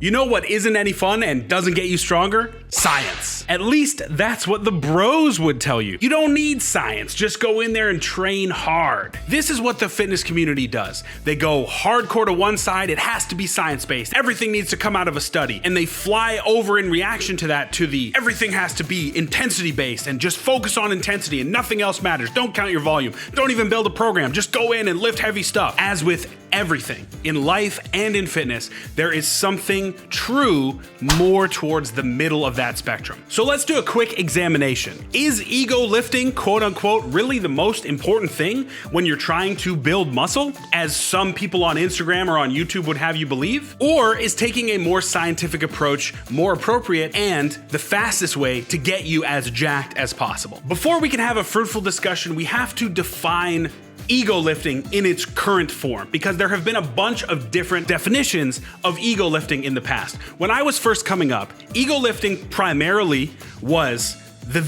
You know what isn't any fun and doesn't get you stronger? Science. At least that's what the bros would tell you. You don't need science, just go in there and train hard. This is what the fitness community does. They go hardcore to one side, it has to be science-based, everything needs to come out of a study, and they fly over in reaction to that to the everything has to be intensity-based and just focus on intensity and nothing else matters. Don't count your volume, don't even build a program, just go in and lift heavy stuff. As with everything in life and in fitness, there is something true more towards the middle of that spectrum. So let's do a quick examination. Is ego lifting, quote unquote, really the most important thing when you're trying to build muscle, as some people on Instagram or on YouTube would have you believe? Or is taking a more scientific approach more appropriate and the fastest way to get you as jacked as possible? Before we can have a fruitful discussion, we have to define ego lifting in its current form, because there have been a bunch of different definitions of ego lifting in the past. When I was first coming up, ego lifting primarily was the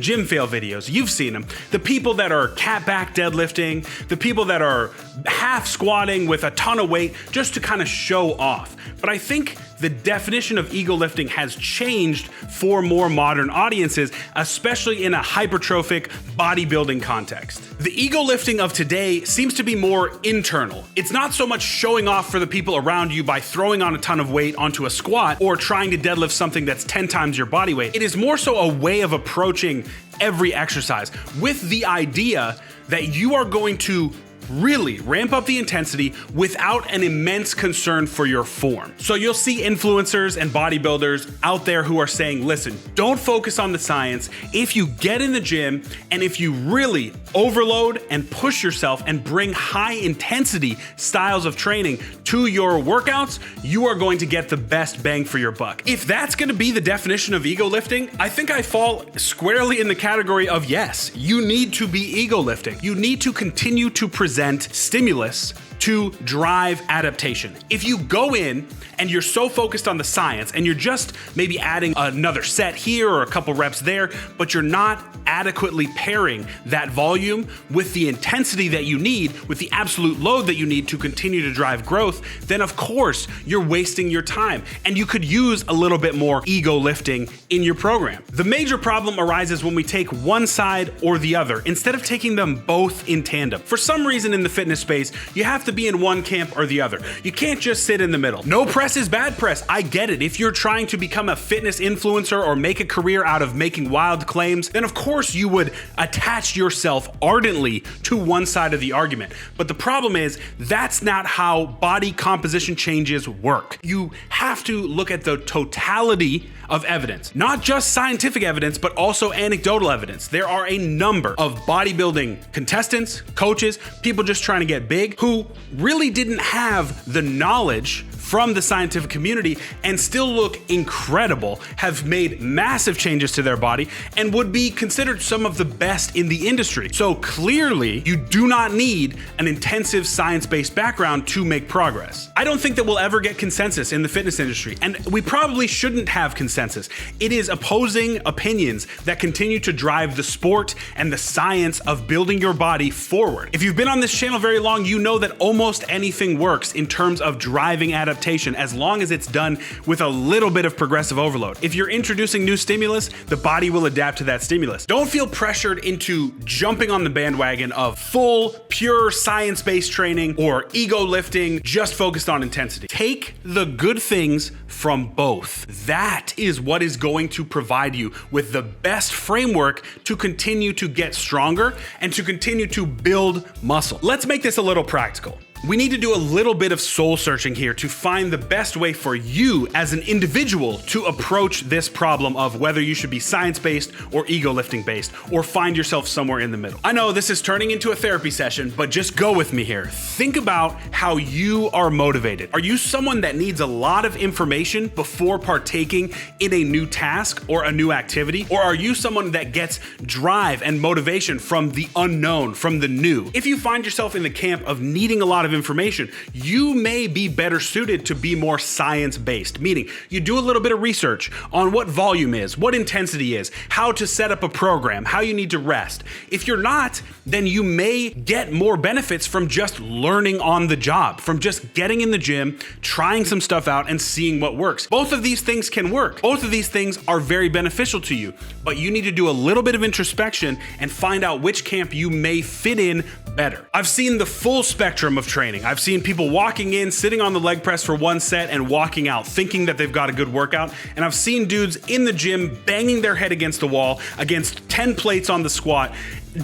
gym fail videos. You've seen them. The people that are cat back deadlifting, the people that are half squatting with a ton of weight just to kind of show off. But I think the definition of ego lifting has changed for more modern audiences, especially in a hypertrophic bodybuilding context. The ego lifting of today seems to be more internal. It's not so much showing off for the people around you by throwing on a ton of weight onto a squat or trying to deadlift something that's 10 times your body weight. It is more so a way of approaching every exercise with the idea that you are going to really ramp up the intensity without an immense concern for your form. So you'll see influencers and bodybuilders out there who are saying, listen, don't focus on the science. If you get in the gym and if you really overload and push yourself and bring high intensity styles of training to your workouts, you are going to get the best bang for your buck. If that's going to be the definition of ego lifting, I think I fall squarely in the category of yes, you need to be ego lifting. You need to continue to present stimulus to drive adaptation. If you go in and you're so focused on the science and you're just maybe adding another set here or a couple reps there, but you're not adequately pairing that volume with the intensity that you need, with the absolute load that you need to continue to drive growth, then of course you're wasting your time and you could use a little bit more ego lifting in your program. The major problem arises when we take one side or the other instead of taking them both in tandem. For some reason in the fitness space, you have to be in one camp or the other. You can't just sit in the middle. No press is bad press. I get it. If you're trying to become a fitness influencer or make a career out of making wild claims, then of course you would attach yourself ardently to one side of the argument. But the problem is that's not how body composition changes work. You have to look at the totality of evidence, not just scientific evidence, but also anecdotal evidence. There are a number of bodybuilding contestants, coaches, people just trying to get big who really didn't have the knowledge from the scientific community and still look incredible, have made massive changes to their body, and would be considered some of the best in the industry. So clearly, you do not need an intensive science-based background to make progress. I don't think that we'll ever get consensus in the fitness industry, and we probably shouldn't have consensus. It is opposing opinions that continue to drive the sport and the science of building your body forward. If you've been on this channel very long, you know that almost anything works in terms of driving adaptation as long as it's done with a little bit of progressive overload. If you're introducing new stimulus, the body will adapt to that stimulus. Don't feel pressured into jumping on the bandwagon of full, pure science-based training or ego lifting just focused on intensity. Take the good things from both. That is what is going to provide you with the best framework to continue to get stronger and to continue to build muscle. Let's make this a little practical. We need to do a little bit of soul searching here to find the best way for you as an individual to approach this problem of whether you should be science-based or ego lifting based, or find yourself somewhere in the middle. I know this is turning into a therapy session, but just go with me here. Think about how you are motivated. Are you someone that needs a lot of information before partaking in a new task or a new activity? Or are you someone that gets drive and motivation from the unknown, from the new? If you find yourself in the camp of needing a lot of of information. You may be better suited to be more science-based, meaning you do a little bit of research on what volume is, what intensity is, how to set up a program, how you need to rest. If you're not, then you may get more benefits from just learning on the job, from just getting in the gym, trying some stuff out and seeing what works. Both of these things can work. Both of these things are very beneficial to you, but you need to do a little bit of introspection and find out which camp you may fit in better. I've seen the full spectrum of training. I've seen people walking in, sitting on the leg press for one set and walking out thinking that they've got a good workout. And I've seen dudes in the gym banging their head against the wall against 10 plates on the squat,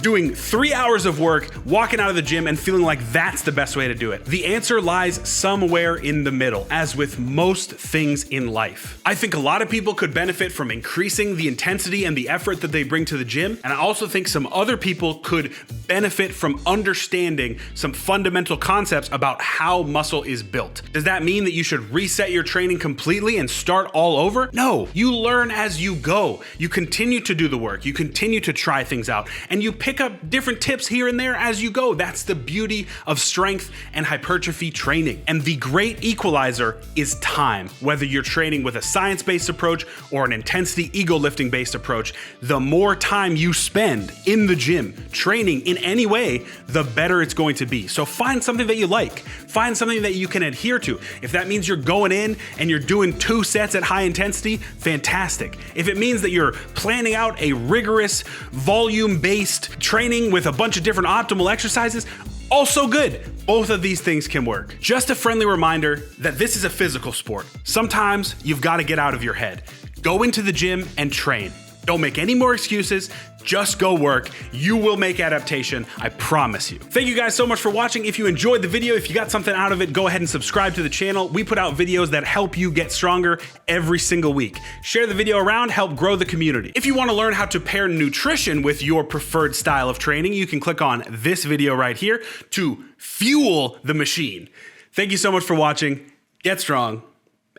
doing 3 hours of work, walking out of the gym and feeling like that's the best way to do it. The answer lies somewhere in the middle, as with most things in life. I think a lot of people could benefit from increasing the intensity and the effort that they bring to the gym. And I also think some other people could benefit from understanding some fundamental concepts about how muscle is built. Does that mean that you should reset your training completely and start all over? No, you learn as you go. You continue to do the work, you continue to try things out, and you pick up different tips here and there as you go. That's the beauty of strength and hypertrophy training. And the great equalizer is time. Whether you're training with a science-based approach or an intensity ego lifting based approach, the more time you spend in the gym training in any way, the better it's going to be. So find something that you like. Find something that you can adhere to. If that means you're going in and you're doing 2 sets at high intensity, fantastic. If it means that you're planning out a rigorous volume-based training with a bunch of different optimal exercises, also good. Both of these things can work. Just a friendly reminder that this is a physical sport. Sometimes you've got to get out of your head. Go into the gym and train. Don't make any more excuses. Just go work. You will make adaptation. I promise you. Thank you guys so much for watching. If you enjoyed the video, if you got something out of it, go ahead and subscribe to the channel. We put out videos that help you get stronger every single week. Share the video around, help grow the community. If you want to learn how to pair nutrition with your preferred style of training, you can click on this video right here to fuel the machine. Thank you so much for watching. Get strong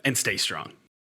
and stay strong.